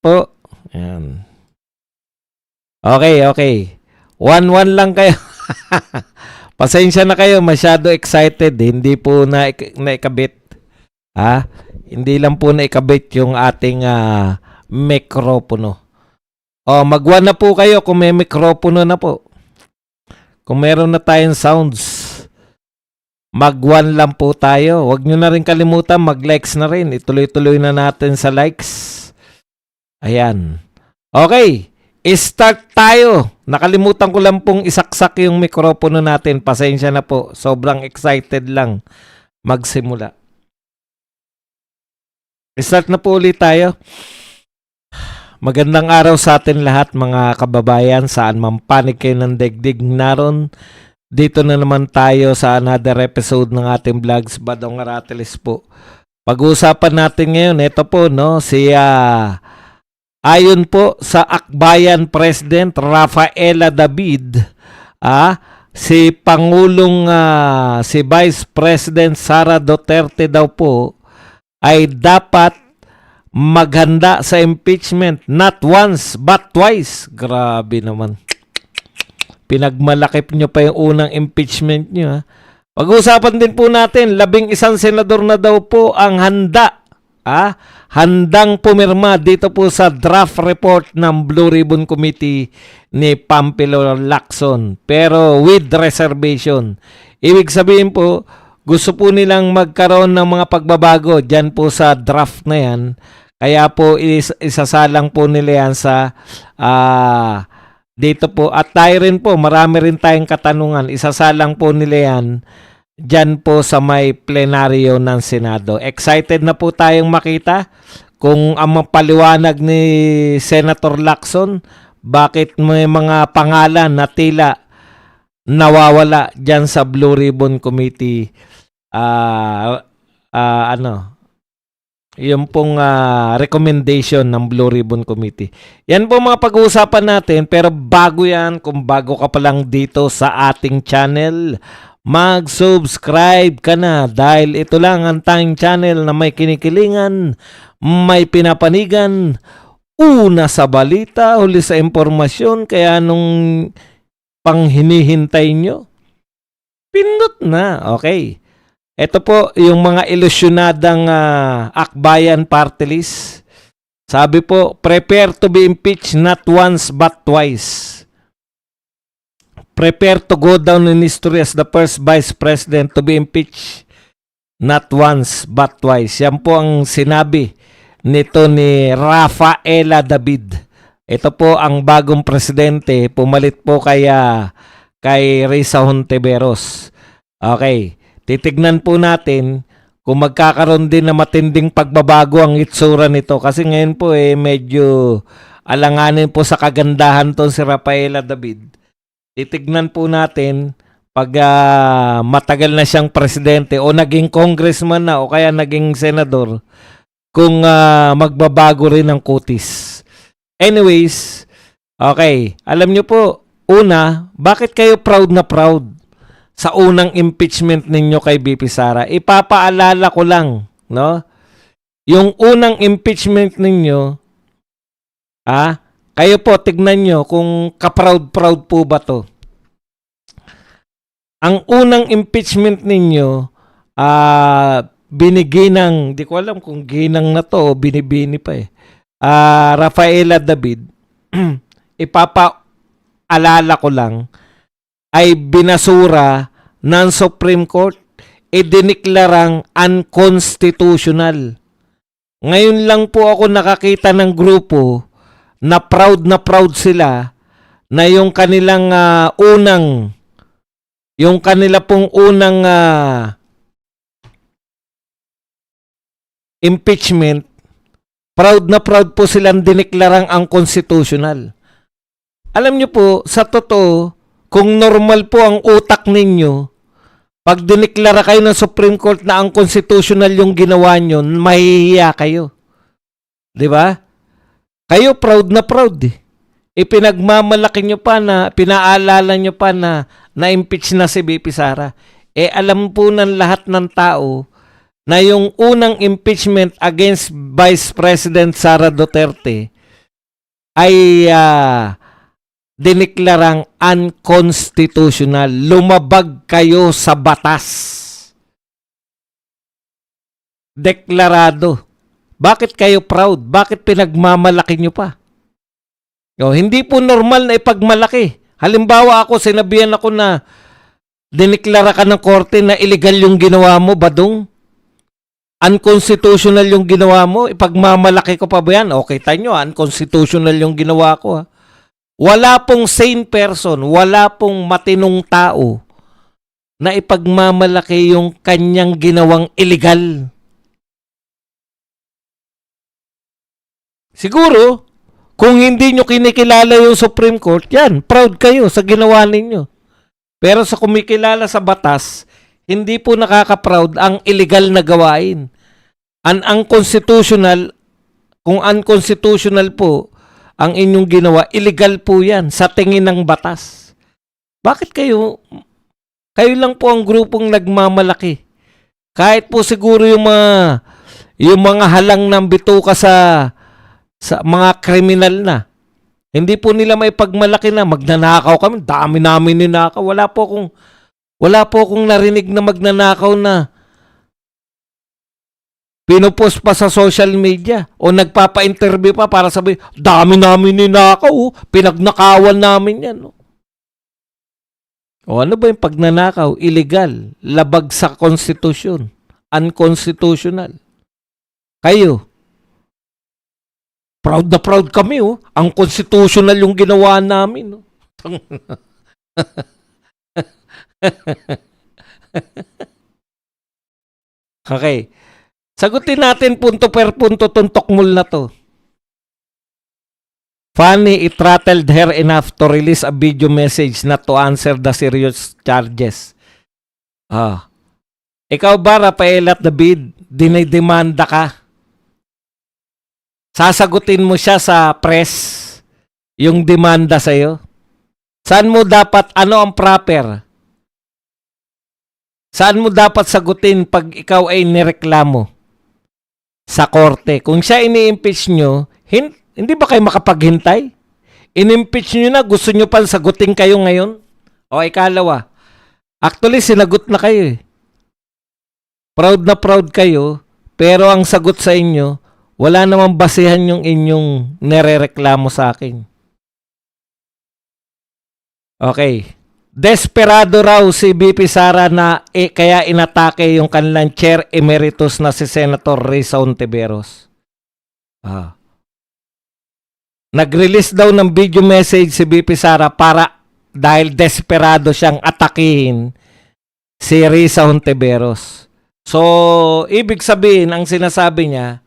po. Ayan. Okay, okay. 1-1 lang kayo. Pasensya na kayo, masyado excited. Hindi po naikabit. Ha? Hindi lang po naikabit yung ating mikropono. O, mag-1 na po kayo kung may mikropono na po. Kung meron na tayong sounds, mag-1 lang po tayo. Huwag nyo na rin kalimutan, mag-likes na rin. Ituloy-tuloy na natin sa likes. Ayan. Okay. Start tayo. Nakalimutan ko lang pong isaksak yung mikropono natin. Pasensya na po. Sobrang excited lang magsimula. Start na po ulit tayo. Magandang araw sa atin lahat mga kababayan. Saan man panig kayo ng daigdig naroon. Dito na naman tayo sa another episode ng ating vlogs. Badong Aratilis po. Pag-uusapan natin ngayon, ito po, no, ayon po sa Akbayan President Rafaela David, si Pangulong si Vice President Sara Duterte daw po ay dapat maghanda sa impeachment not once but twice. Grabe naman. Pinagmalakip nyo pa yung unang impeachment nyo. Pag-uusapan din po natin, 11 senador na daw po ang handa. Handang pumirma dito po sa draft report ng Blue Ribbon Committee ni Pampilo Lacson. Pero with reservation. Ibig sabihin po, gusto po nilang magkaroon ng mga pagbabago dyan po sa draft na yan. Kaya po isasalang po nila yan sa dito po. At tayo rin po, marami rin tayong katanungan. Isasalang po nila yan dyan po sa may plenaryo ng Senado. Excited na po tayong makita kung ang mapaliwanag ni Senator Lacson, bakit may mga pangalan na tila nawawala dyan sa Blue Ribbon Committee. Yung pong recommendation ng Blue Ribbon Committee. Yan po mga pag-uusapan natin, pero bago yan, kung bago ka pa lang dito sa ating channel, mag-subscribe ka na dahil ito lang ang tanging channel na may kinikilingan, may pinapanigan, una sa balita, huli sa impormasyon, kaya nung panghinihintay nyo, pindot na. Okay. Ito po yung mga ilusyonadang Akbayan Party List. Sabi po, prepare to be impeached not once but twice. Prepare to go down in history as the first Vice President to be impeached not once but twice. Yan po ang sinabi nito ni Rafaela David. Ito po ang bagong presidente. Pumalit po kay Risa Hontiveros. Okay. Titignan po natin kung magkakaroon din na matinding pagbabago ang itsura nito. Kasi ngayon po medyo alanganin po sa kagandahan to si Rafaela David. Titignan po natin pag matagal na siyang presidente o naging congressman na o kaya naging senador kung magbabago rin ang kutis. Anyways, okay. Alam nyo po, una, bakit kayo proud na proud sa unang impeachment ninyo kay BP Sara? Ipapaalala ko lang, no? Yung unang impeachment ninyo, kayo po, tignan nyo kung ka-proud-proud po ba to. Ang unang impeachment ninyo, biniginang, di ko alam kung ginang na to o binibini pa Rafaela David, ipapaalala ko lang, ay binasura ng Supreme Court, idiniklarang unconstitutional. Ngayon lang po ako nakakita ng grupo na proud sila na yung kanilang unang impeachment, proud po silang diniklarang unconstitutional. Alam nyo po, sa totoo, kung normal po ang utak ninyo, pag diniklara kayo ng Supreme Court na unconstitutional yung ginawa nyo, mahihiya kayo. Di ba? Kayo proud Ipinagmamalaki nyo pa na, pinaalala nyo pa na na-impeach na si BP Sara. Alam po ng lahat ng tao na yung unang impeachment against Vice President Sara Duterte ay diniklarang unconstitutional. Lumabag kayo sa batas. Deklarado. Bakit kayo proud? Bakit pinagmamalaki nyo pa? Hindi po normal na ipagmalaki. Halimbawa ako, sinabihan ako na diniklara ka ng korte na illegal yung ginawa mo, badong. Unconstitutional yung ginawa mo, ipagmamalaki ko pa ba yan? Okay, tayo, unconstitutional yung ginawa ko. Ha? Wala pong sane person, wala pong matinong tao na ipagmamalaki yung kanyang ginawang illegal. Siguro, kung hindi nyo kinikilala yung Supreme Court, yan, proud kayo sa ginawa ninyo. Pero sa kumikilala sa batas, hindi po nakaka-proud ang illegal na gawain. Ang unconstitutional, kung unconstitutional po ang inyong ginawa, illegal po yan sa tingin ng batas. Bakit kayo lang po ang grupong nagmamalaki? Kahit po siguro yung mga halang ng bituka sa mga kriminal na. Hindi po nila maipagmalaki na magnanakaw kami. Dami namin ninakaw. Wala po akong narinig na magnanakaw na pinupost pa sa social media o nagpapa-interview pa para sabi, dami namin ninakaw. Pinagnakawan namin yan. O ano ba yung pagnanakaw? Illegal. Labag sa konstitusyon. Unconstitutional. Kayo, proud na proud kami, Ang constitutional yung ginawa namin, Okay. Sagutin natin punto per punto tong tokmol na to. Fanny, it rattled her enough to release a video message not to answer the serious charges. Ikaw ba, Rafaela David, dinidemanda ka? Sasagutin mo siya sa press yung demanda sa'yo? Saan mo dapat, ano ang proper? Saan mo dapat sagutin pag ikaw ay nireklamo? Sa korte. Kung siya ini-impeach nyo, hindi ba kayo makapaghintay? In-impeach nyo na, gusto nyo pa sagutin kayo ngayon? O ikalawa, actually sinagot na kayo. Proud na proud kayo, pero ang sagot sa inyo, wala namang basehan yung inyong nerereklamo sa akin. Okay. Desperado raw si BP Sara na kaya inatake yung kanilang chair emeritus na si Senator Risa Hontiveros. Nag-release daw ng video message si BP Sara dahil desperado siyang atakihin si Risa Hontiveros. So, ibig sabihin, ang sinasabi niya,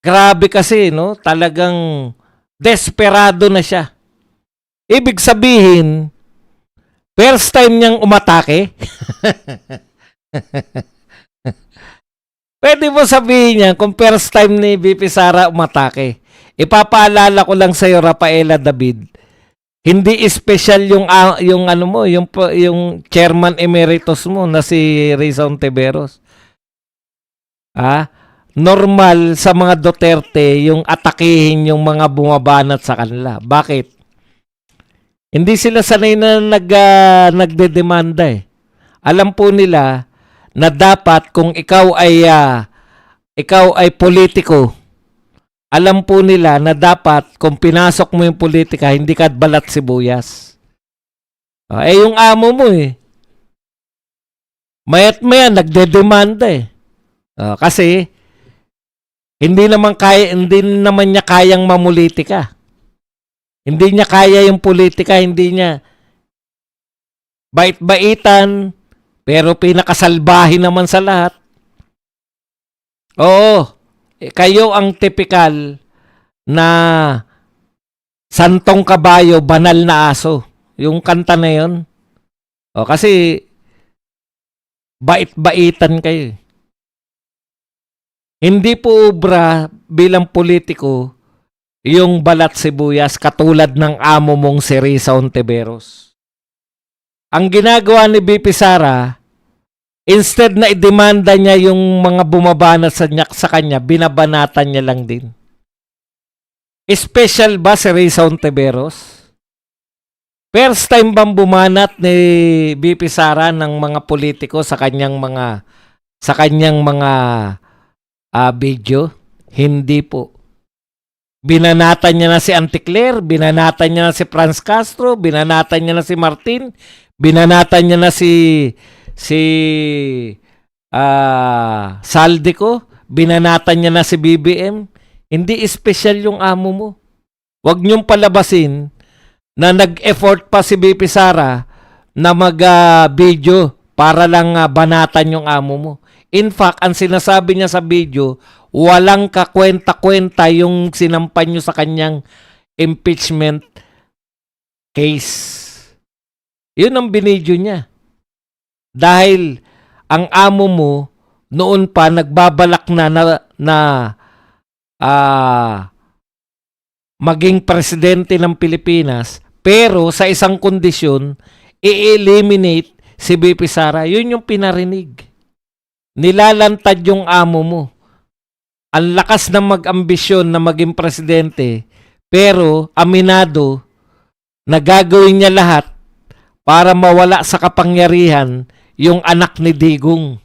grabe kasi, talagang desperado na siya. Ibig sabihin, first time niyang umatake. Pwede mo sabihin niya kung first time ni BP Sara umatake. Ipapaalala ko lang sa iyo, Rafaela David, hindi special yung chairman emeritus mo na si Risa Hontiveros. Normal sa mga Duterte yung atakihin yung mga bumabanat sa kanila. Bakit? Hindi sila sanay na nagdedemanda eh. Alam po nila na dapat kung ikaw ay politiko, alam po nila na dapat kung pinasok mo yung politika, hindi ka balat sibuyas. Yung amo mo mayat maya nagdedemanda kasi hindi naman niya kayang mamulitika. Hindi niya kaya yung politika, hindi niya bait-baitan, pero pinakasalbahin naman sa lahat. Oo, kayo ang typical na santong kabayo, banal na aso. Yung kanta na yun. Kasi bait-baitan kayo. Hindi po obra bilang politiko yung balat sibuyas katulad ng amo mong si Risa Hontiveros. Ang ginagawa ni BP Sara, instead na idemanda niya yung mga bumabanat sa kanya, binabanatan niya lang din. Special ba si Risa Ontiveros? First time bang bumanat ni BP Sara ng mga politiko sa kanyang mga video? Hindi po. Binanatan niya na si Anticler, binanatan niya na si Franz Castro, binanatan niya na si Martin, binanatan niya na si Saldico, binanatan niya na si BBM. Hindi special yung amo mo. Huwag niyong palabasin na nag-effort pa si BP Sara na mag-video para lang banatan yung amo mo. In fact, ang sinasabi niya sa video, walang kakwenta-kwenta yung sinampan niyo sa kanyang impeachment case. Yun ang binidyo niya. Dahil ang amo mo noon pa nagbabalak na maging presidente ng Pilipinas, pero sa isang kondisyon, i-eliminate si BP Sara. Yun yung pinarinig. Nilalantad yung amo mo. Ang lakas ng mag-ambisyon na maging presidente, pero aminado na gagawin niya lahat para mawala sa kapangyarihan yung anak ni Digong.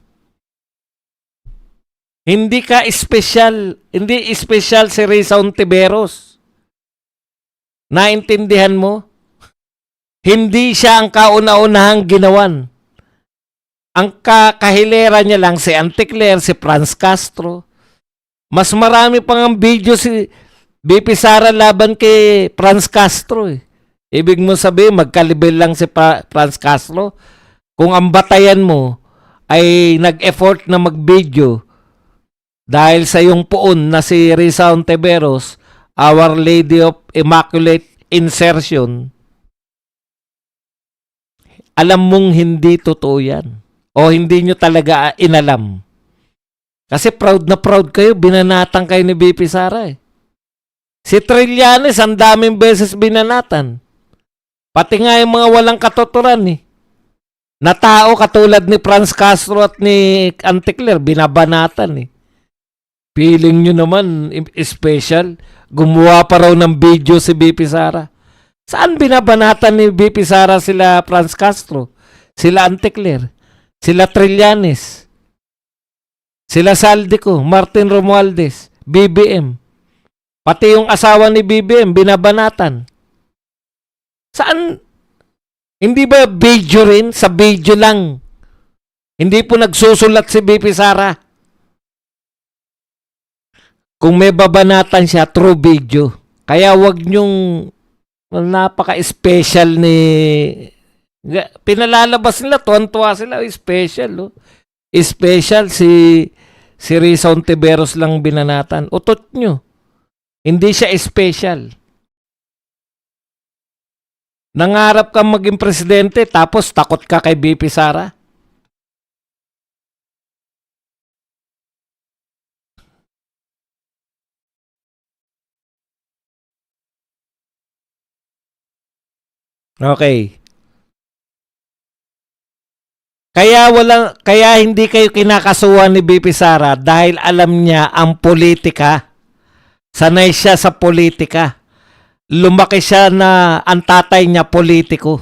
Hindi special si Risa Ontiveros. Naintindihan mo? Hindi siya ang kauna-unahang ginawan. Ang kahilera niya lang si Anticler, si Franz Castro. Mas marami pang ang video si BP Sara laban kay Franz Castro. Ibig mo sabihin, magkalibel lang si Franz Castro. Kung ang batayan mo ay nag-effort na mag-video dahil sa yung puon na si Risa Ontiveros, Our Lady of Immaculate Insertion, alam mong hindi totoo yan. O hindi nyo talaga inalam. Kasi proud na proud kayo, binanatan kayo ni BP Sara eh. Si Trillanes, ang daming beses binanatan. Pati nga yung mga walang katuturan eh. Na tao katulad ni Franz Castro at ni Anticler, binabanatan eh. Feeling nyo naman, special. Gumawa pa raw ng video si BP Sara. Saan binabanatan ni BP Sara sila Franz Castro? Sila Anticler? Sila Trillanes? Sila Saldico? Martin Romualdez? BBM? Pati yung asawa ni BBM, binabanatan. Saan? Hindi ba video rin? Sa video lang. Hindi po nagsusulat si BP Sara. Kung may babanatan siya, true video. Kaya wag nyong napaka-special ni... Pinalalabas nila, tuwan-tuwa sila. Special, oh. Special si Risa Ontiveros lang binanatan. Utot nyo. Hindi siya special. Nangarap kang maging presidente tapos takot ka kay BP Sara. Okay. Kaya hindi kayo kinakasuhan ni BP Sara dahil alam niya ang politika. Sanay siya sa politika. Lumaki siya na ang tatay niya politiko.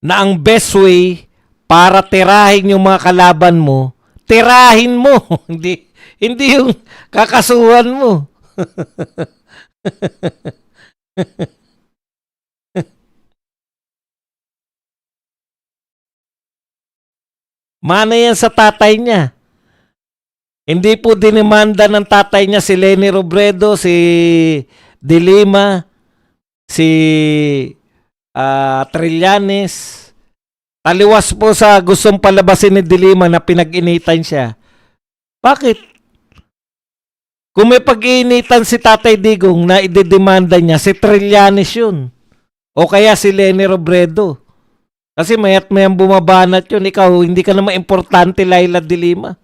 Na ang best way para tirahin yung mga kalaban mo, tirahin mo. hindi yung kakasuhan mo. Mana yan sa tatay niya. Hindi po dinimanda ng tatay niya si Leni Robredo, si De Lima, si Trillanes. Taliwas po sa gustong palabasin ni De Lima na pinag-initan siya. Bakit? Kung may pag-iinitan si Tatay Digong na idedemanda niya, si Trillanes yun. O kaya si Leni Robredo. Kasi mayat mayang bumabanat yun. Ikaw, hindi ka naman importante, Laila De Lima.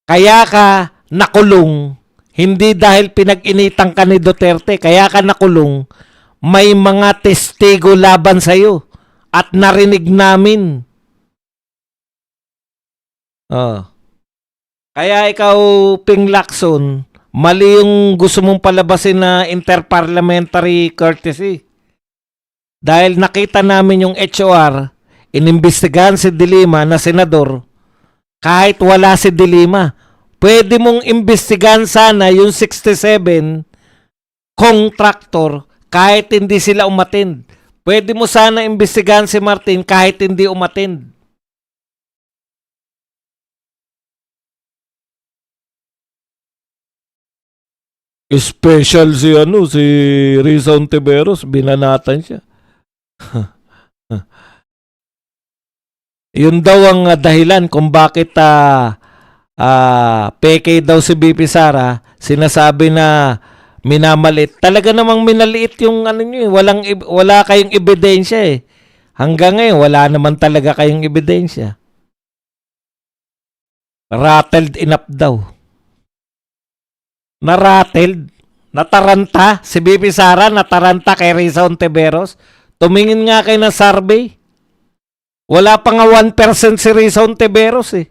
Kaya ka nakulong, hindi dahil pinag-initan ka ni Duterte. Kaya ka nakulong, may mga testigo laban sa'yo. At narinig namin. Kaya ikaw, Ping Lacson, mali yung gusto mong palabasin na interparliamentary courtesy. Dahil nakita namin yung HOR, inimbestigahan si Dilima na senador, kahit wala si Dilima. Pwede mong imbestigahan sana yung 67 contractor kahit hindi sila umattend. Pwede mo sana imbestigahan si Martin kahit hindi umattend. Special si Risa Ontiveros, binanatan siya. Yun daw ang dahilan kung bakit peke daw si BP Sara, sinasabi na minamalit. Talaga namang minaliit yung ano niyo, wala kayong ebidensya eh. Hanggang ngayon wala naman talaga kayong ebidensya. Rattled enough daw. Narattled, nataranta si BP Sara, nataranta kay Risa Ontiveros. Tumingin nga kayo ng survey. Wala pa nga 1% si Risa Ontiveros eh.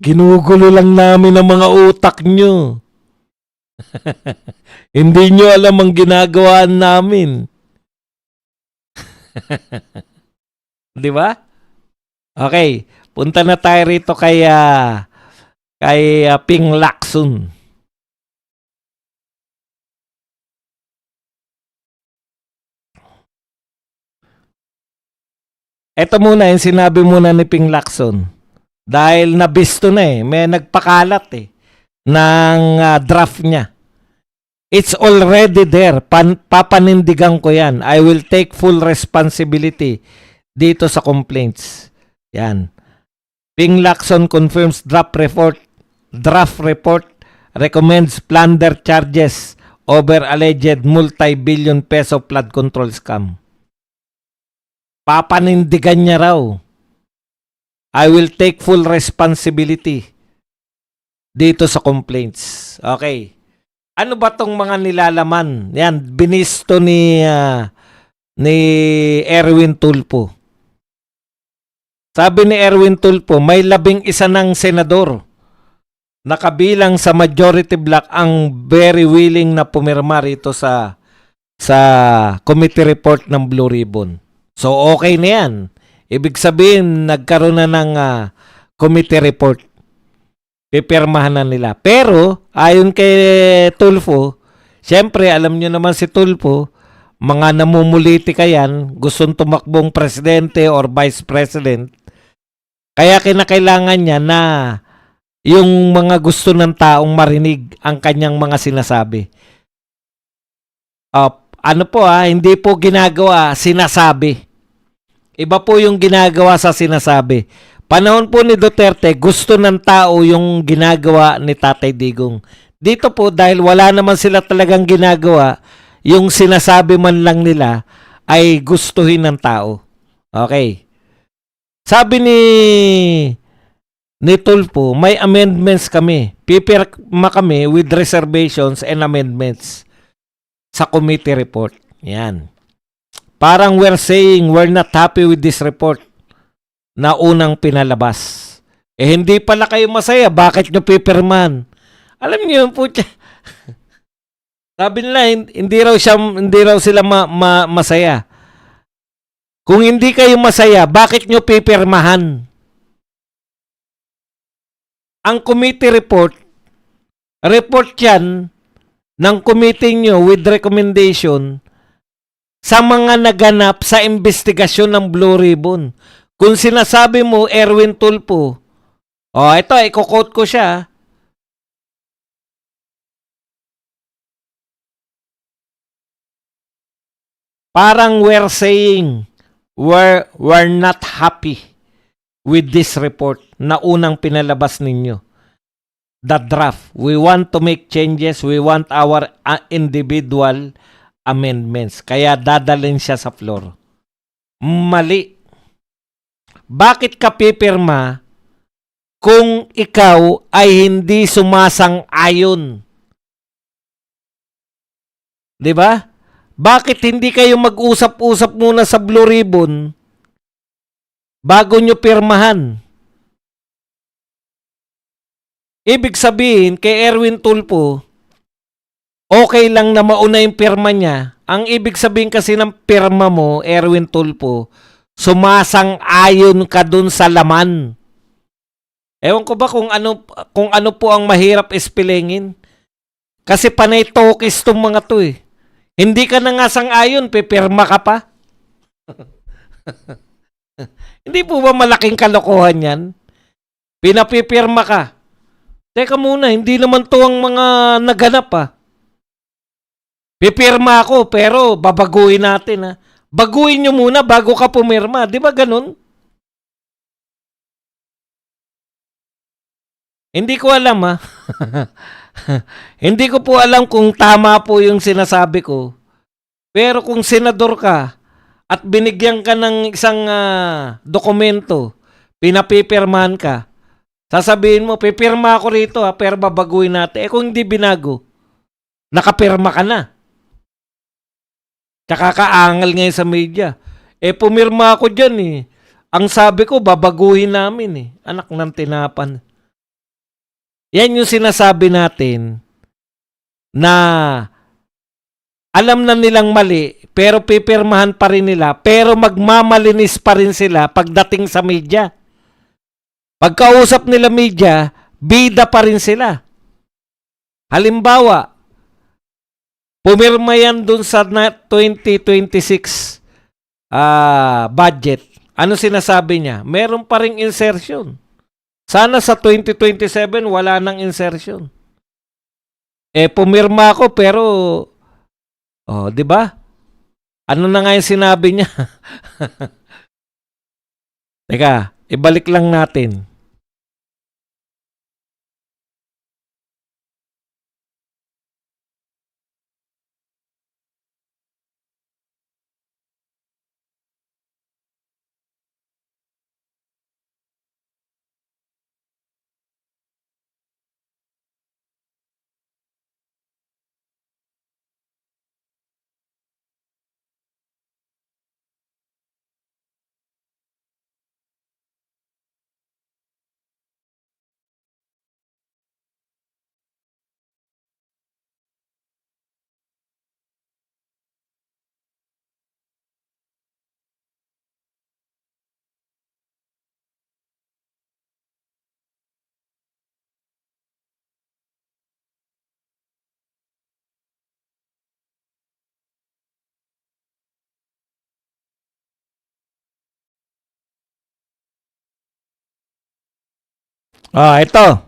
Ginugulo lang namin ang mga utak nyo. Hindi nyo alam ang ginagawa namin. Di ba? Okay, punta na tayo rito kay Ping Lacson. Ito muna yung sinabi muna ni Ping Lacson. Dahil nabisto na eh. May nagpakalat eh. Ng draft niya. It's already there. Papanindigan ko yan. I will take full responsibility dito sa complaints. Yan. Ping Lacson confirms draft report recommends plunder charges over alleged multi-billion peso flood control scam. Papanindigan niya raw. I will take full responsibility dito sa complaints. Okay. Ano ba tong mga nilalaman? Yan, binisto ni Erwin Tulfo. Sabi ni Erwin Tulfo, may 11 ng senador na kabilang sa majority block ang very willing na pumirma rito sa committee report ng Blue Ribbon. So okay na yan. Ibig sabihin, nagkaroon na ng committee report. Pipirmahan na nila. Pero, ayon kay Tulfo, siyempre, alam nyo naman si Tulfo, mga namumulitika yan, gustong tumakbong presidente or vice president. Kaya kinakailangan niya na yung mga gusto ng taong marinig ang kanyang mga sinasabi. Ano po hindi po ginagawa, sinasabi. Iba po yung ginagawa sa sinasabi. Panahon po ni Duterte, gusto ng tao yung ginagawa ni Tatay Digong. Dito po, dahil wala naman sila talagang ginagawa, yung sinasabi man lang nila ay gustuhin ng tao. Okay. Sabi ni Tulfo, may amendments kami. Pipirma kami with reservations and amendments sa committee report. Yan. Parang we're saying we're not happy with this report na unang pinalabas. Hindi pala kayo masaya. Bakit nyo pipirman? Alam niyo yun po. Sabi nila, hindi raw sila masaya. Kung hindi kayo masaya, bakit nyo pipirmahan? Ang committee report yan ng committee nyo with recommendation sa mga naganap sa investigasyon ng Blue Ribbon. Kung sinasabi mo, Erwin Tulfo, ito, i-quote ko siya. Parang we're saying, we're not happy with this report na unang pinalabas ninyo. The draft. We want to make changes. We want our individual amendments. Kaya dadalhin siya sa floor. Mali. Bakit ka pipirma kung ikaw ay hindi sumasang-ayon? 'Di ba? Bakit hindi kayo mag-usap-usap muna sa Blue Ribbon bago nyo pirmahan? Ibig sabihin, kay Erwin Tulfo, okay lang na mauna yung pirma niya. Ang ibig sabihin kasi ng pirma mo, Erwin Tulfo, sumasang-ayon ka dun sa laman. Ewan ko ba kung ano po ang mahirap ispilingin. Kasi panay tokis tong mga to eh. Hindi ka na nga sang-ayon, pipirma ka pa. Hindi po ba malaking kalokohan yan? Pinapipirma ka. Teka muna, hindi naman to ang mga naganap ah. Pipirma ako pero babaguhin natin ha. Baguhin nyo muna bago ka pumirma. Di ba ganun? Hindi ko alam ha. Hindi ko po alam kung tama po yung sinasabi ko. Pero kung senador ka at binigyan ka ng isang dokumento, pinapipirmahan ka, sasabihin mo, pipirma ako rito ha, pero babaguhin natin. Eh kung hindi binago, nakapirma ka na. Tsaka kaangal ngayon sa media. Eh pumirma ako dyan eh. Ang sabi ko, babaguhin namin eh. Anak ng tinapan. Yan yung sinasabi natin na alam na nilang mali, pero pipirmahan pa rin nila, pero magmamalinis pa rin sila pagdating sa media. Pagkausap nila media, bida pa rin sila. Halimbawa, pumirma yan dun sa 2026 budget. Ano sinasabi niya? Meron pa ring insertion. Sana sa 2027 wala nang insertion. Eh pumirma ako pero oh, 'di ba? Ano na nga yung sinabi niya? Teka, ibalik lang natin. Ito.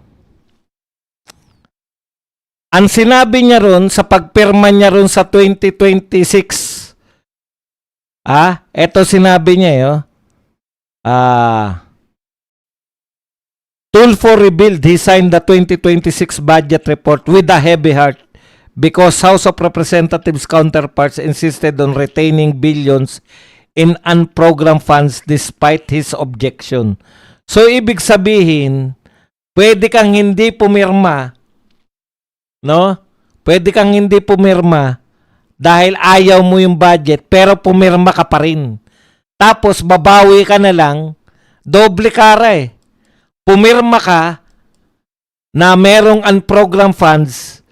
Ang sinabi niya ron sa pagpirma niya ron sa 2026. Ito sinabi niya eh. Tulfo revealed he signed the 2026 budget report with a heavy heart because House of Representatives counterparts insisted on retaining billions in unprogrammed funds despite his objection. So, ibig sabihin, pwede kang hindi pumirma, no? Pwede kang hindi pumirma dahil ayaw mo yung budget, pero pumirma ka pa rin. Tapos, babawi ka na lang, doble kara eh. Pumirma ka na merong unprogrammed funds,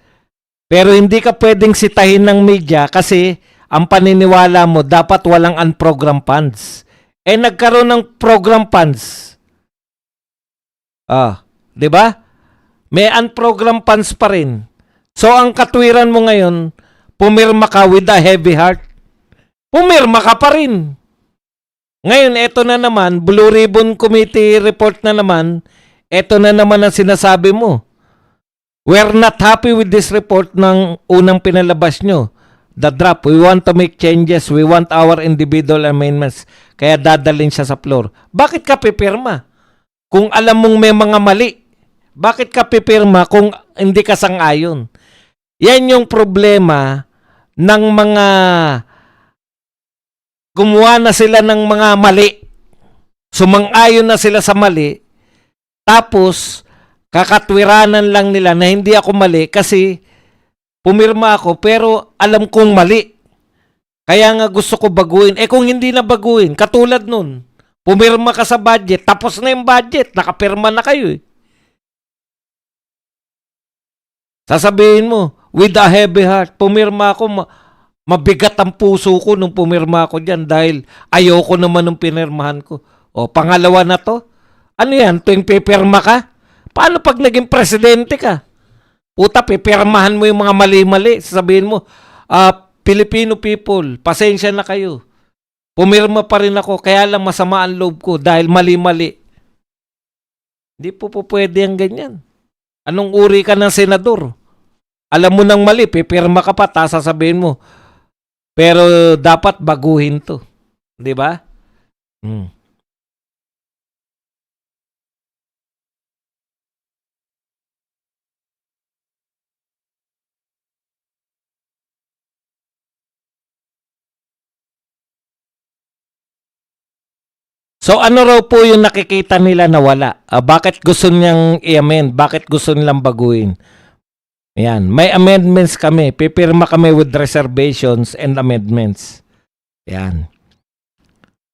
pero hindi ka pwedeng sitahin ng media kasi ang paniniwala mo, dapat walang unprogrammed funds. Eh, nagkaroon ng program funds. 'Di ba? May unprogrammed funds pa rin. So, ang katwiran mo ngayon, pumirma ka with a heavy heart. Pumirma ka pa rin. Ngayon, eto na naman, Blue Ribbon Committee report na naman, eto na naman ang sinasabi mo. We're not happy with this report ng unang pinalabas nyo. The draft, we want to make changes, we want our individual amendments. Kaya dadalhin siya sa floor. Bakit ka pipirma? Kung alam mong may mga mali, bakit ka pipirma kung hindi ka sang-ayon? Yan yung problema ng mga gumawa na sila ng mga mali. Sumang-ayon na sila sa mali. Tapos, kakatwiranan lang nila na hindi ako mali kasi pumirma ako pero alam kong mali. Kaya nga gusto ko baguhin. Eh kung hindi na baguhin, katulad nun, pumirma ka sa budget, tapos na yung budget, nakapirma na kayo eh. Sasabihin mo, with a heavy heart, pumirma ako, mabigat ang puso ko nung pumirma ako dyan dahil ayoko naman nung pinirmahan ko. O, pangalawa na to, ano yan, tuwing pipirma ka? Paano pag naging presidente ka? Puta, pipirmahan mo yung mga mali-mali. Sasabihin mo, Filipino people, pasensya na kayo. Pumirma pa rin ako, kaya lang masama ang loob ko dahil mali-mali. Hindi po pwede ang ganyan. Anong uri ka ng senador? Alam mo nang mali, pipirma ka pa, tapos sasabihin mo, pero dapat baguhin to. Di ba? So ano raw po yung nakikita nila na wala? Bakit gusto niyang i-amend? Bakit gusto nilang baguhin? Yan. May amendments kami. Pipirma kami with reservations and amendments. Yan.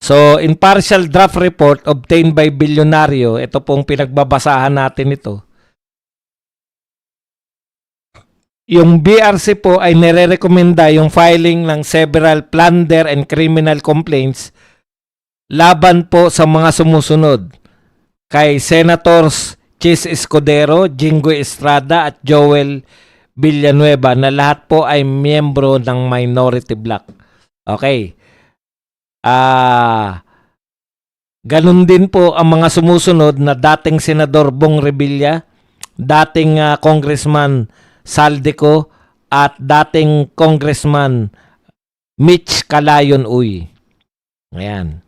So, in partial draft report obtained by Bilyonaryo, ito pong pinagbabasahan natin ito. Yung BRC po ay nire-recommenda yung filing ng several plunder and criminal complaints laban po sa mga sumusunod kay Senators Chis Escudero, Jinggoy Estrada at Joel Villanueva na lahat po ay miyembro ng minority bloc. Okay. Ganun din po ang mga sumusunod na dating Senador Bong Revilla, dating Congressman Saldico at dating Congressman Mitch Calayon Uy. Ayan.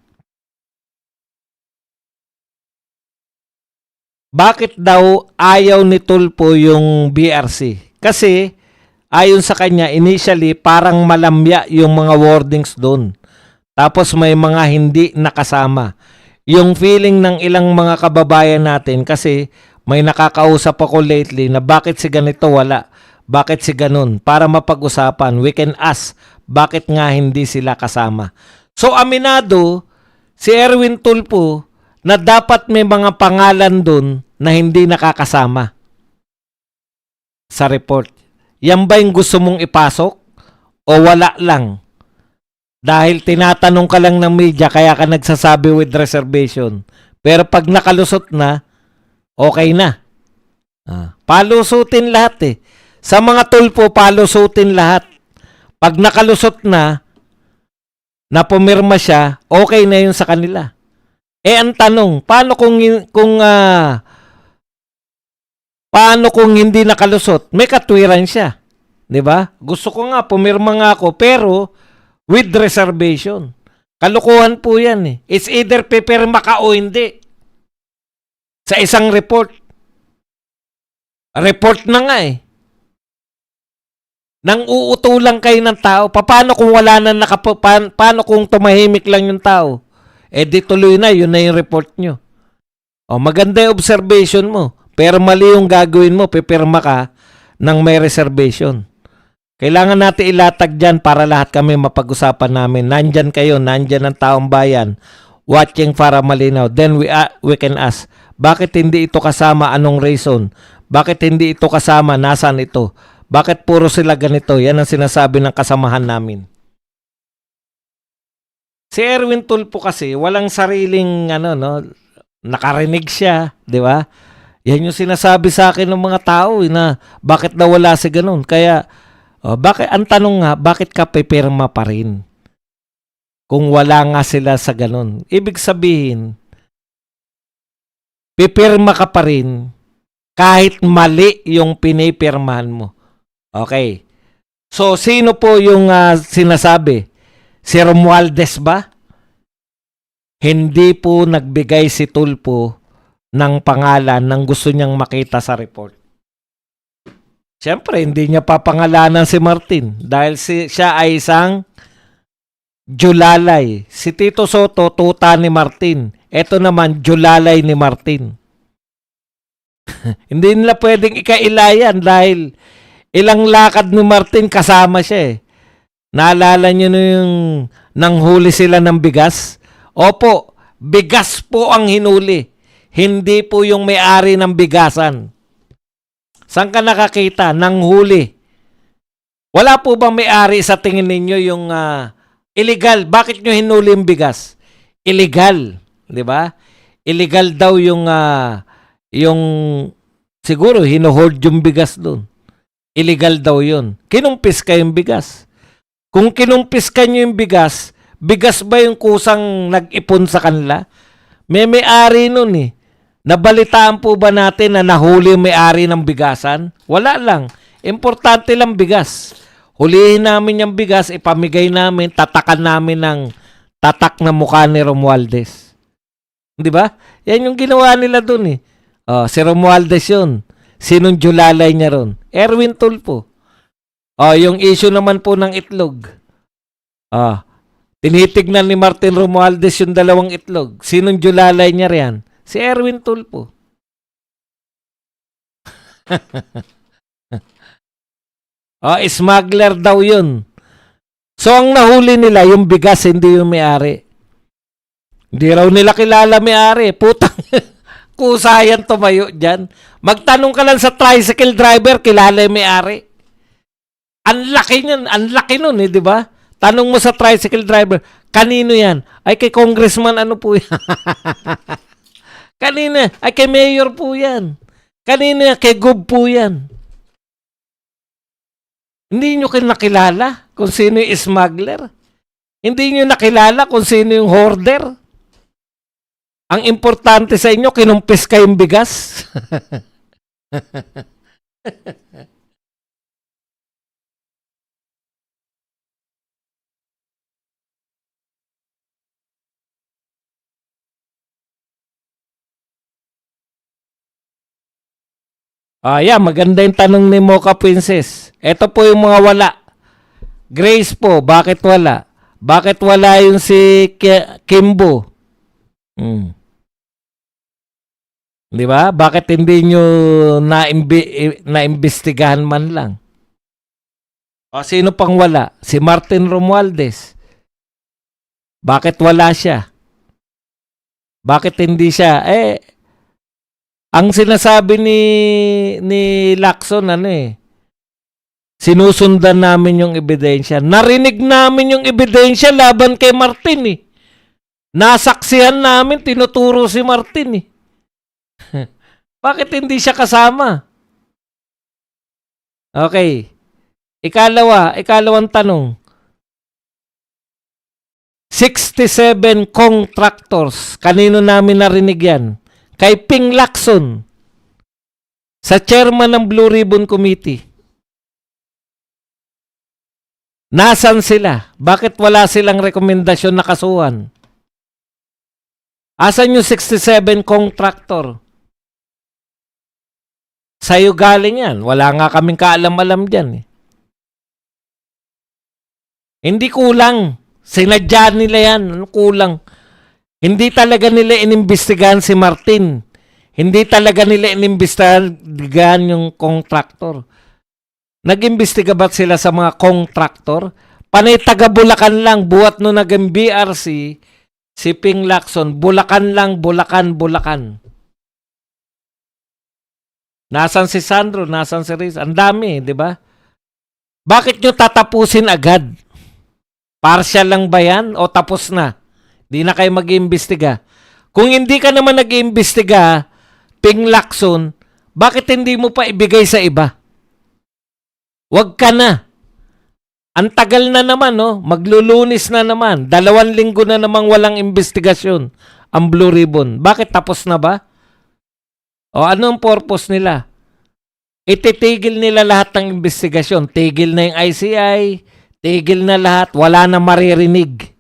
Bakit daw ayaw ni Tulfo yung BRC? Kasi ayon sa kanya, initially parang malamya yung mga wordings doon. Tapos may mga hindi nakasama. Yung feeling ng ilang mga kababayan natin kasi may nakakausap ako lately na bakit si ganito wala, bakit si ganun. Para mapag-usapan, we can ask bakit nga hindi sila kasama. So aminado si Erwin Tulfo na dapat may mga pangalan doon na hindi nakakasama sa report. Yan ba yung gusto mong ipasok? O wala lang? Dahil tinatanong ka lang ng media kaya ka nagsasabi with reservation. Pero pag nakalusot na, okay na. Palusutin lahat eh. Sa mga Tulfo, palusutin lahat. Pag nakalusot na pumirma siya, okay na yun sa kanila. Eh ang tanong, paano kung hindi nakalusot? May katwiran siya. 'Di ba? Gusto ko nga pumirma nga ako pero with reservation. Kalukuhan po 'yan eh. It's either pipirma ka o hindi. Sa isang report. Report na nga eh. Nang uutulang kayo ng tao, paano kung wala na paano kung tumahimik lang yung tao? Eh di tuloy na, yun na yung report nyo. O maganda yung observation mo. Pero mali yung gagawin mo, pipirma ka ng may reservation. Kailangan natin ilatag dyan para lahat kami mapag-usapan namin. Nandyan kayo, nandyan ang taong bayan, watching para malinaw. Then we can ask, bakit hindi ito kasama? Anong reason? Bakit hindi ito kasama? Nasaan ito? Bakit puro sila ganito? Yan ang sinasabi ng kasamahan namin. Si Erwin Tulfo kasi walang sariling nakarinig siya, 'di ba? Yan yung sinasabi sa akin ng mga tao na bakit daw wala si ganun. Kaya bakit ang tanong nga, bakit ka pipirma pa rin? Kung wala nga sila sa ganun. Ibig sabihin, pipirma ka pa rin kahit mali yung pinipirmahan mo. Okay. So sino po yung sinasabi? Si Romualdez ba? Hindi po nagbigay si Tulfo ng pangalan ng gusto niyang makita sa report. Siyempre, hindi niya papangalanan si Martin dahil siya ay isang Julalay. Si Tito Soto, tuta ni Martin. Ito naman, Julalay ni Martin. Hindi nila pwedeng ikailayan dahil ilang lakad ni Martin kasama siya eh. Naalala nyo na yung nanghuli sila ng bigas? Opo, bigas po ang hinuli. Hindi po yung may-ari ng bigasan. Saan ka nakakita? Nanghuli. Wala po bang may-ari sa tingin ninyo yung illegal? Bakit nyo hinuli yung bigas? Illegal. Di ba? Illegal daw yung siguro hinuhold yung bigas doon. Illegal daw yun. Kinumpis ka yung bigas. Kung kinumpis ka nyo yung bigas, bigas ba yung kusang nag-ipon sa kanila? May-ari nun eh. Nabalitaan po ba natin na nahuli yung may-ari ng bigasan? Wala lang. Importante lang bigas. Hulihin namin yung bigas, ipamigay namin, tatakan namin ng tatak na mukha ni Romualdez. Di ba? Yan yung ginawa nila dun eh. Si Romualdez yun. Sinong julalay niya ron? Erwin Tulfo. Yung issue naman po ng itlog. Tinitignan ni Martin Romualdez yung dalawang itlog. Sinong julalay niya riyan? Si Erwin Tulfo. Smuggler daw yun. So, ang nahuli nila, yung bigas, hindi yung may-ari. Hindi raw nila kilala may-ari. Putang, kusayan tumayo dyan. Magtanong ka lang sa tricycle driver, kilala yung may-ari. Ang laki niyan, ang laki nun di ba? Tanong mo sa tricycle driver, kanino yan? Ay, kay congressman ano po yan? Kanina, ay kay mayor po yan. Kanina, kay Gov po yan. Hindi nyo nakilala kung sino yung smuggler. Hindi nyo nakilala kung sino yung hoarder. Ang importante sa inyo, kinumpis kayong bigas. Maganda yung tanong ni Mocha Princess. Ito po yung mga wala. Grace po, bakit wala? Bakit wala yung si Kimbo? Di ba? Bakit hindi nyo naimbestigahan man lang? Sino pang wala? Si Martin Romualdez. Bakit wala siya? Bakit hindi siya? Ang sinasabi ni Lacson, sinusundan namin yung ebidensya. Narinig namin yung ebidensya laban kay Martin Nasaksihan namin, tinuturo si Martin Bakit hindi siya kasama? Okay. Ikalawang tanong. 67 contractors. Kanino namin narinig yan? Kay Ping Lacson, sa chairman ng Blue Ribbon Committee. Nasaan sila? Bakit wala silang rekomendasyon na kasuhan? Asan yung 67 contractor? Sa'yo galing yan. Wala nga kaming kaalam-alam dyan. Hindi kulang. Sinadya nila yan. Ano kulang? Hindi talaga nila inimbestigahan si Martin. Hindi talaga nila inimbestigahan yung contractor. Nag-imbestiga ba sila sa mga contractor? Panay taga Bulacan lang. Buhat no naging BRC, si Ping Lacson, Bulacan lang, Bulacan. Nasaan si Sandro? Nasaan si Riz? Ang dami, di ba? Bakit nyo tatapusin agad? Partial lang ba yan? O tapos na? Di na kayo mag-iimbestiga. Kung hindi ka naman nag-iimbestiga, Ping Lacson, bakit hindi mo pa ibigay sa iba? Wag ka na. Ang tagal na naman, maglulunis na naman. 2 linggo na namang walang investigasyon ang Blue Ribbon. Bakit tapos na ba? O anong purpose nila? Ititigil nila lahat ng investigasyon. Tigil na yung ICI, tigil na lahat, wala na maririnig.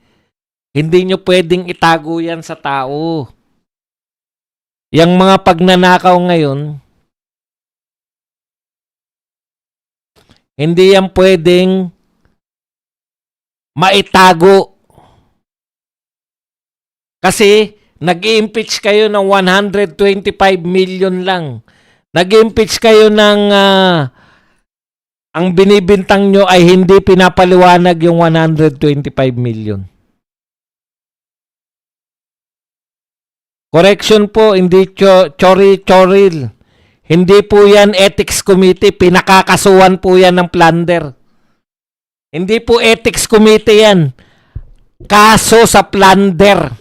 Hindi nyo pwedeng itago yan sa tao. Yang mga pagnanakaw ngayon, hindi yan pwedeng maitago. Kasi nag-i-impeach kayo ng 125 million lang. Nag-i-impeach kayo ng ang binibintang nyo ay hindi pinapaliwanag yung 125 million. Correction po, hindi chori-choril. Hindi po yan ethics committee, pinakakasuhan po yan ng plunder. Hindi po ethics committee yan. Kaso sa plunder.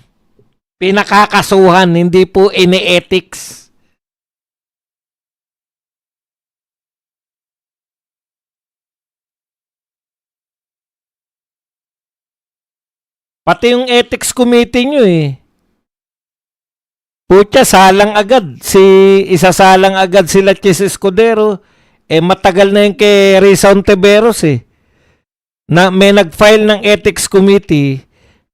Pinakakasuhan, hindi po ini-ethics. Pati yung ethics committee nyo eh. Putya, salang agad. Isasalang agad sila Chis Escudero. Matagal na yung kay Risa Ontiveros eh. May nag-file ng ethics committee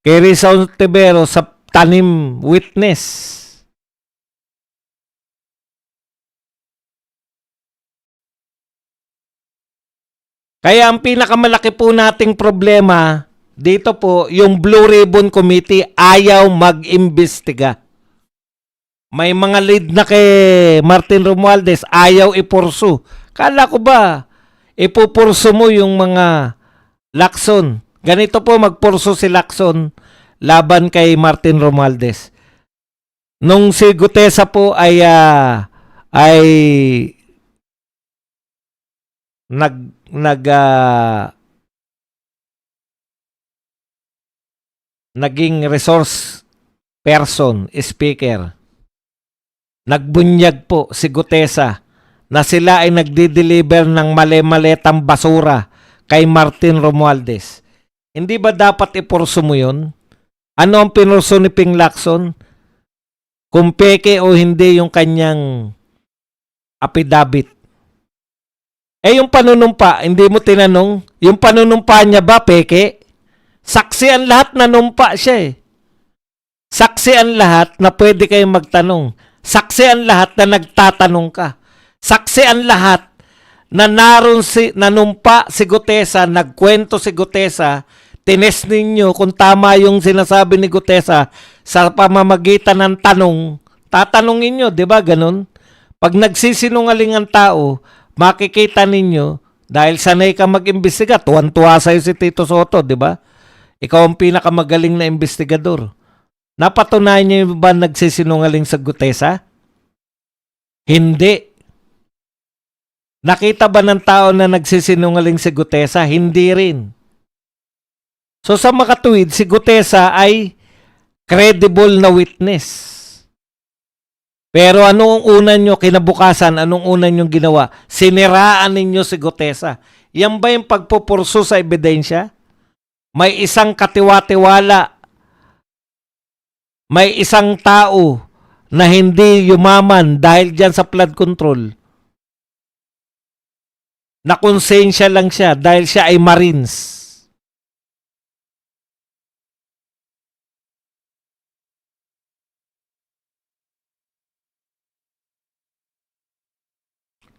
kay Risa Ontiveros sa tanim witness. Kaya ang pinakamalaki po nating problema dito po, yung Blue Ribbon Committee ayaw mag-imbestiga. May mga lead na kay Martin Romualdez, ayaw ipursu. Kala ko ba, ipupursu mo yung mga Lacson. Ganito po magpursu si Lacson laban kay Martin Romualdez. Nung si Gutesa po ay naging resource person, speaker. Nagbunyag po si Gutesa na sila ay nagdi-deliver ng mali-maletang basura kay Martin Romualdez. Hindi ba dapat ipurso mo yun? Ano ang pinurso ni Ping Lacson? Kung peke o hindi yung kanyang affidavit. Yung panunumpa, hindi mo tinanong, yung panunumpa niya ba peke? Saksi ang lahat na numpa siya eh. Saksi ang lahat na pwede kayong magtanong. Saksi ang lahat na nagtatanong ka. Saksi ang lahat na naroon nanumpa si Gutesa, nagkwento si Gutesa, tines ninyo kung tama yung sinasabi ni Gutesa sa pamamagitan ng tanong, tatanungin nyo, di ba ganun? Pag nagsisinungaling ang tao, makikita ninyo, dahil sanay ka mag-imbestiga, tuwan-tuwa sa'yo si Tito Soto, di ba? Ikaw ang pinakamagaling na investigador. Napatunayan niyo ba nagsisinungaling sa Gutesa? Hindi. Nakita ba ng tao na nagsisinungaling si Gutesa? Hindi rin. So sa makatuwid, si Gutesa ay credible na witness. Pero anong una nyo kinabukasan? Anong una nyo ginawa? Siniraan ninyo si Gutesa. Yan ba yung pagpupurso sa ebidensya? May isang katiwa-tiwala, may isang tao na hindi yumaman dahil dyan sa flood control. Nakonsensya lang siya dahil siya ay Marines.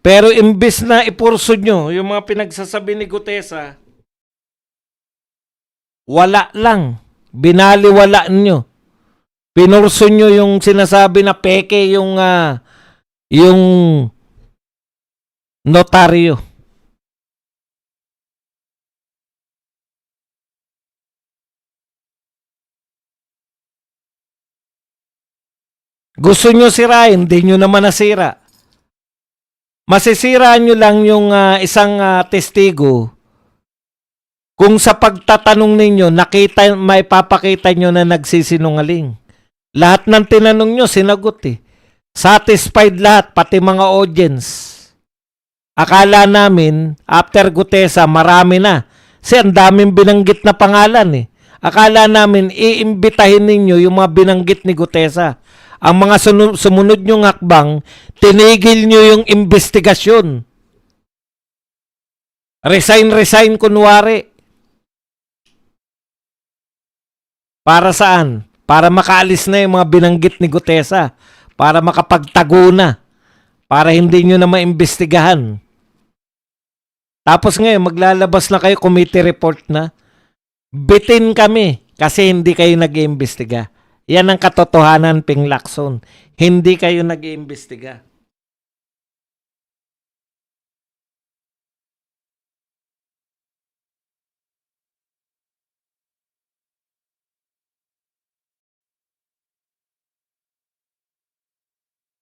Pero imbis na ipurso nyo yung mga pinagsasabi ni Gutesa, wala lang. Binaliwala nyo. Pinurso nyo yung sinasabi na peke yung notaryo. Gusto nyo sirain, hindi nyo naman nasira. Masisira nyo lang yung isang testigo kung sa pagtatanong ninyo, may papakita nyo na nagsisinungaling. Lahat ng tinanong nyo, sinagot eh. Satisfied lahat, pati mga audience. Akala namin, after Gutesa, marami na. Kasi ang daming binanggit na pangalan eh. Akala namin, iimbitahin ninyo yung mga binanggit ni Gutesa. Ang mga sumunod nyong hakbang, tinigil nyo yung investigasyon. Resign kunwari. Para saan? Para makaalis na yung mga binanggit ni Gutesa. Para makapagtago na. Para hindi nyo na maimbestigahan. Tapos ngayon, maglalabas na kayo, committee report na. Bitin kami kasi hindi kayo nag-iimbestiga. Yan ang katotohanan, Ping Lacson. Hindi kayo nag-iimbestiga.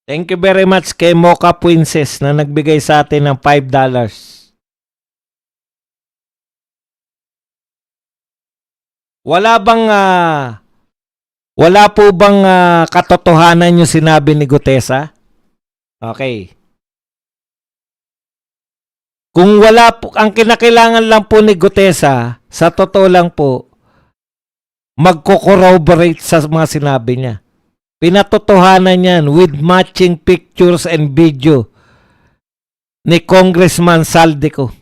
Thank you very much kay Mocha Princess na nagbigay sa atin ng $5. Wala po bang katotohanan yung sinabi ni Gutesa? Okay. Kung wala po, ang kinakailangan lang po ni Gutesa, sa totoo lang po, magko-corroborate sa mga sinabi niya. Pinatotohanan yan with matching pictures and video ni Congressman Saldico.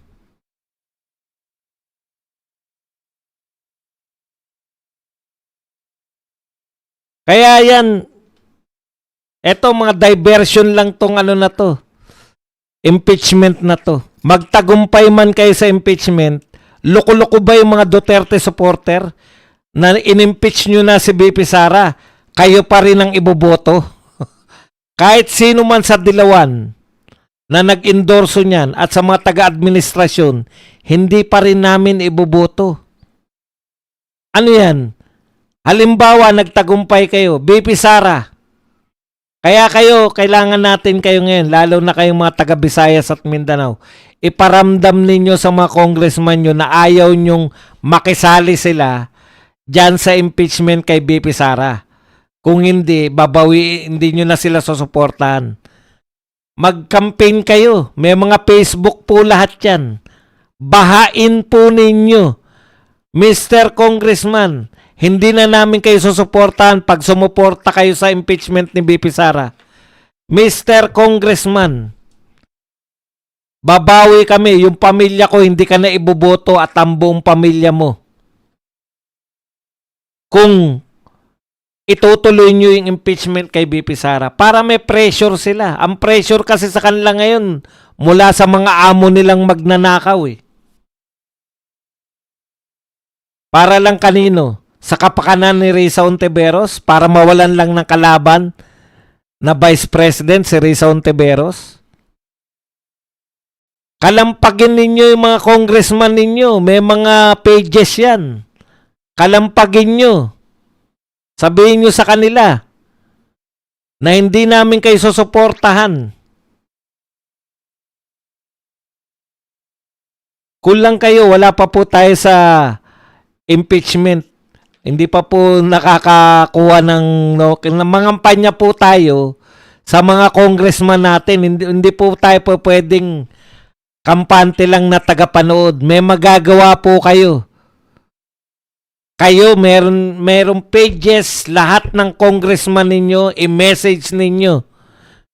Kaya yan, eto mga diversion lang tong ano na to, impeachment na to. Magtagumpay man kayo sa impeachment, loko-loko ba yung mga Duterte supporter na in-impeach nyo na si BP Sara? Kayo pa rin ang iboboto. Kahit sino man sa Dilawan na nag-endorso niyan at sa mga taga-administrasyon, hindi pa rin namin iboboto. Ano yan? Halimbawa, nagtagumpay kayo, BP Sara. Kaya kayo, kailangan natin kayo ngayon, lalo na kayong mga taga-Visayas at Mindanao, iparamdam ninyo sa mga congressman nyo na ayaw nyong makisali sila dyan sa impeachment kay BP Sara. Kung hindi, hindi nyo na sila susuportahan. Mag-campaign kayo. May mga Facebook po lahat yan. Bahain po ninyo. Mr. Congressman, hindi na namin kayo susuportahan pag sumuporta kayo sa impeachment ni BP Sara. Mr. Congressman, babawi kami. Yung pamilya ko, hindi ka na iboboto at ang buong pamilya mo. Kung itutuloy nyo yung impeachment kay BP Sara para may pressure sila. Ang pressure kasi sa kanila ngayon mula sa mga amo nilang magnanakaw eh. Para lang kanino? Sa kapakanan ni Risa Ontiveros para mawalan lang ng kalaban na Vice President si Risa Ontiveros? Kalampagin ninyo yung mga congressman ninyo. May mga pages yan. Kalampagin nyo. Sabihin nyo sa kanila na hindi namin kayo susuportahan. Kulang kayo, wala pa po tayo sa impeachment. Hindi pa po nakakakuha ng mangampanya po tayo sa mga congressman natin. Hindi po tayo po pwedeng kampante lang na tagapanood. May magagawa po kayo. Kayo, meron pages, lahat ng congressman ninyo, i-message ninyo.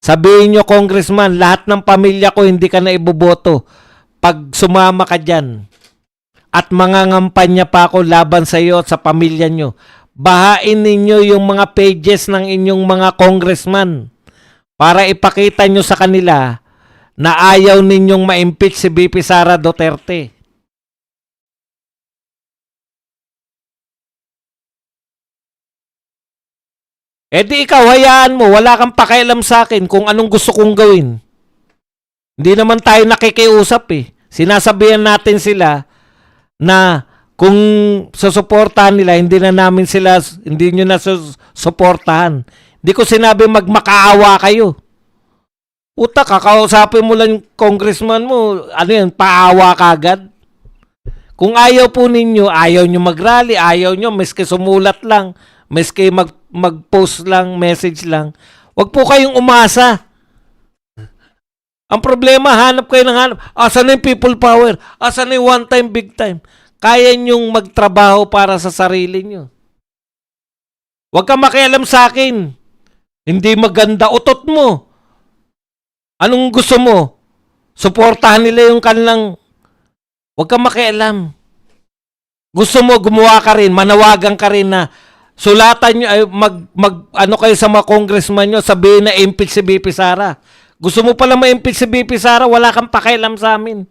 Sabihin nyo, congressman, lahat ng pamilya ko hindi ka na iboboto pag sumama ka dyan. At mangangampanya pa ako laban sa iyo at sa pamilya nyo. Bahain ninyo yung mga pages ng inyong mga congressman para ipakita nyo sa kanila na ayaw ninyong ma-impeach si BP Sara Duterte. Eh di ikaw, hayaan mo. Wala kang pakialam sa akin kung anong gusto kong gawin. Hindi naman tayo nakikiusap eh. Sinasabihan natin sila na kung susuportahan nila, hindi nyo na susuportahan. Hindi ko sinabi magmakaawa kayo. Utak, kakausapin mo lang yung congressman mo, ano yan, paawa kagad. Kung ayaw po ninyo, ayaw nyo mag-rally, ayaw nyo, miski sumulat lang, miski mag-post lang, message lang, wag po kayong umasa. Ang problema, hanap kayo ng hanap. Asan na yung people power? Asan na yung one time, big time? Kaya nyong magtrabaho para sa sarili nyo. Huwag kang makialam sa akin. Hindi maganda, utot mo. Anong gusto mo? Suportahan nila yung kanilang... Huwag kang makialam. Gusto mo, gumawa ka rin, manawagan ka rin na sulatan nyo, ano kayo sa mga congressman nyo, sabihin na impeach si BP Sara. Gusto mo pala ma-impeach si BP Sara, wala kang pakialam sa amin.